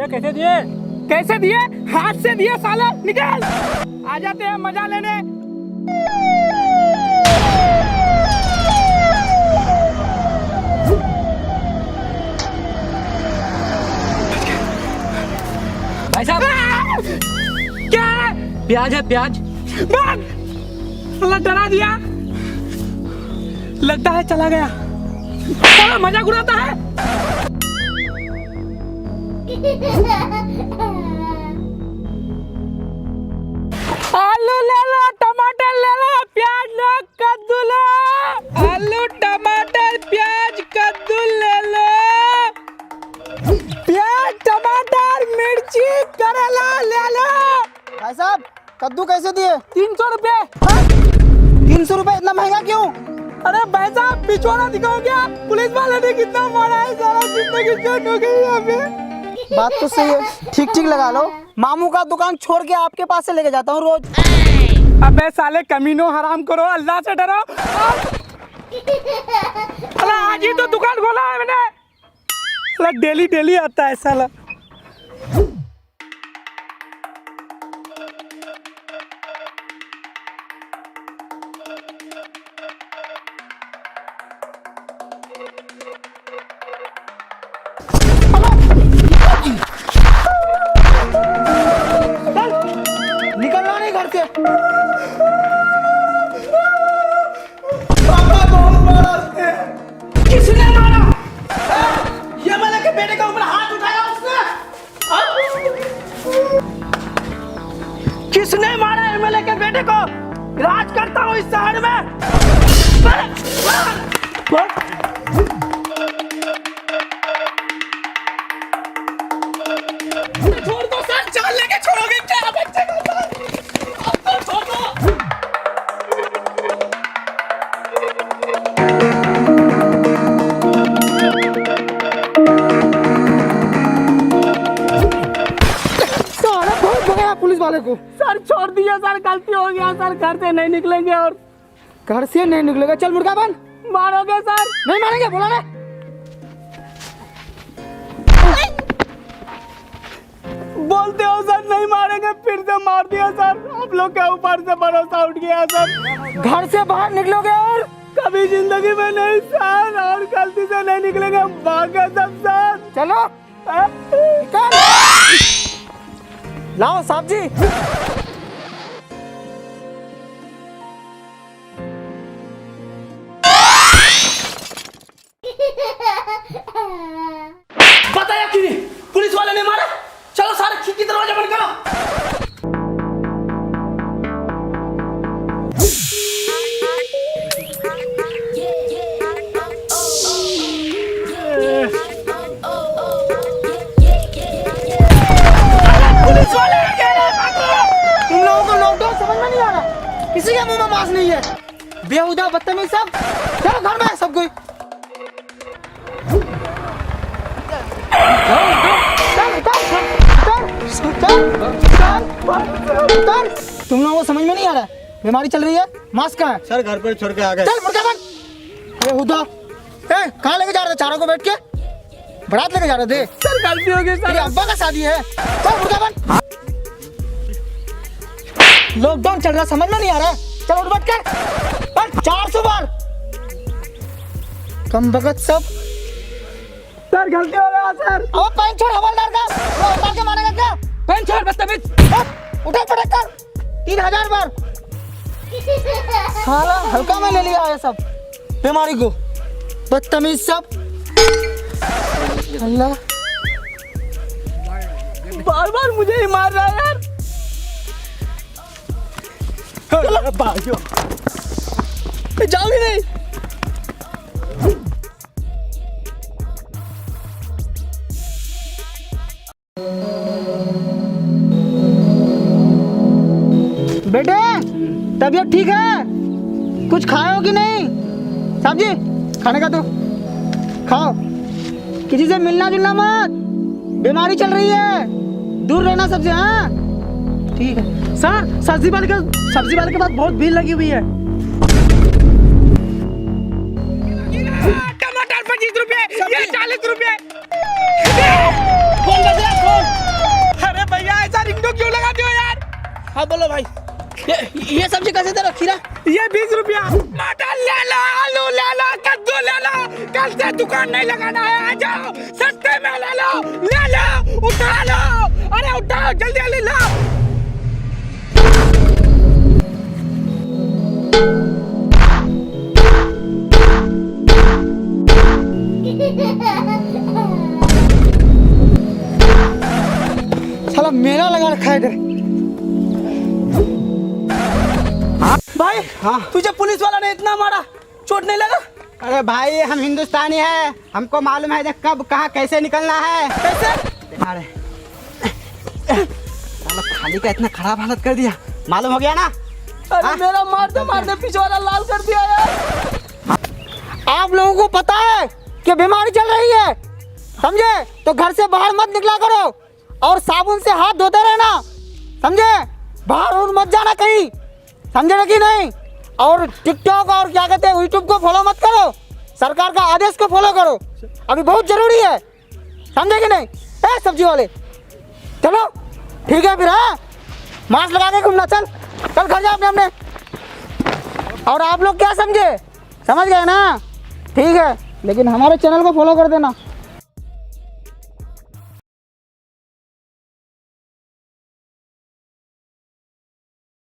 भैया कैसे दिए? कैसे दिए? हाथ से दिए साले। निकल, आ जाते हैं मजा लेने। भाई साहब क्या है? प्याज है, प्याज। डरा दिया, लगता है चला गया। साला मजाक उड़ाता है। आलू ले लो, टमाटर ले लो, प्याज लो, कद्दू लो। आलू टमाटर प्याज कद्दू ले लो। प्याज टमाटर मिर्ची करेला ले लो। भाई साहब कद्दू कैसे दिए? 300 रुपए। 300 रुपए इतना महंगा क्यों? अरे भाई साहब पिछवाड़ा दिखाओ क्या? पुलिस वाले ने कितना मारा है, सारा जिंदगी चोट हो गई यहाँ पे। बात तो सही है, ठीक ठीक लगा लो। मामू का दुकान छोड़ के आपके पास से लेके जाता हूँ रोज। अबे साले कमीनो, हराम करो, अल्लाह से डरो। अरे आज ही तो दुकान खोला है मैंने। साला डेली डेली आता है साला। निकलना नहीं घर से। किसने मारा? ये मैंने के बेटे के ऊपर हाथ उठाया उसने। किसने मारा एमएलए के बेटे को? राज करता हूँ इस शहर में। छोड़ दो सर, चाल लेके छोड़ोगे क्या बच्चे को? अब तो छोड़ दो। साला बहुत भगाया पुलिस वाले को। सर छोड़ दिया सर, गलती हो गया सर, घर से नहीं निकलेंगे। और घर से नहीं निकलेगा, चल मुर्गा बन। मारोगे सर? नहीं मारेंगे, बोला ना। बोलते हो सर नहीं मारेंगे, फिर से मार दिया सर। आप लोग के ऊपर से भरोसा उठ गया सर। घर से बाहर निकलोगे और कभी जिंदगी में नहीं सर, और गलती से नहीं निकलेंगे, भागे सब सर। चलो निकल। लाओ साहब जी। बताया क्यों नहीं? पुलिस वाले ने मारा। चलो सारे खिड़की दरवाजा बंद करो। पुलिस वाले आ गए। तुम लोगों को लॉकडाउन समझ में नहीं आ रहा? किसी के मुंह में मांस नहीं है। बेहुदा बदतमीज सब। चलो घर में सब कोई। तुम लोगों को समझ में नहीं आ रहा? बीमारी चल रही है, मास्क कहाँ है? सर घर पर छोड़ के आ गए। चल मुर्गा बन। बेहुदा, कहाँ लेके जा रहे थे चारों को बैठ के? बारात लेके जा रहे थे? सर गलती हो गई तेरे सर। अब्बा का शादी है। चल मुर्गा बन। लॉकडाउन चल रहा, समझ में नहीं आ रहा? चल उठ बैठ कर। 400 बार कम बगत सब। सर गलती हो गया सर। अब पैंट छोड़ हवलदार का, वो उतार के मारेगा क्या? पैंट छोड़ बदतमीज। उठक पटक कर 3000 बार। साला हल्का में ले लिया है सब बीमारी को, बदतमीज सब। अल्लाह बार बार मुझे ही मार रहा है यार। भाइयों जाओगे नहीं? बेटे तबीयत ठीक है? कुछ खाए हो कि नहीं? साहब जी खाने का तो खाओ। किसी से मिलना जुलना मत, बीमारी चल रही है, दूर रहना सबसे। हाँ ठीक है सर। सब्जी वाले के पास बहुत भीड़ लगी हुई है। टमाटर 25 रुपए, ये 40 रुपए। फोन बज रहा है, फोन। है, दुकान नहीं लगाना है, आ जाओ सस्ते में ले लो, उठा लो, अरे उठाओ जल्दी जल्दी लो। साला मेला लगा रखा है इधर। भाई हाँ, तुझे पुलिस वाला ने इतना मारा, चोट नहीं लगा? अरे भाई हम हिंदुस्तानी हैं, हमको मालूम है कब कहाँ कैसे निकलना है। कैसे? अरे साला खाली का इतना खराब हालत कर दिया, मालूम हो गया ना? अरे मेरा मारते पीछे वाला लाल कर दिया यार। आप लोगों को पता है कि बीमारी चल रही है, समझे? तो घर से बाहर मत निकला करो और साबुन से हाथ धोते रहना, समझे? बाहर और मत जाना कहीं, समझे कि नहीं? और टिकटॉक और क्या कहते हैं यूट्यूब को फॉलो मत करो, सरकार का आदेश को फॉलो करो, अभी बहुत जरूरी है, समझे कि नहीं? ए सब्जी वाले चलो ठीक है फिर, हाँ मास्क लगा के घूमना, चल चल घर जा अपने। और आप लोग क्या समझे, समझ गए ना? ठीक है, लेकिन हमारे चैनल को फॉलो कर देना।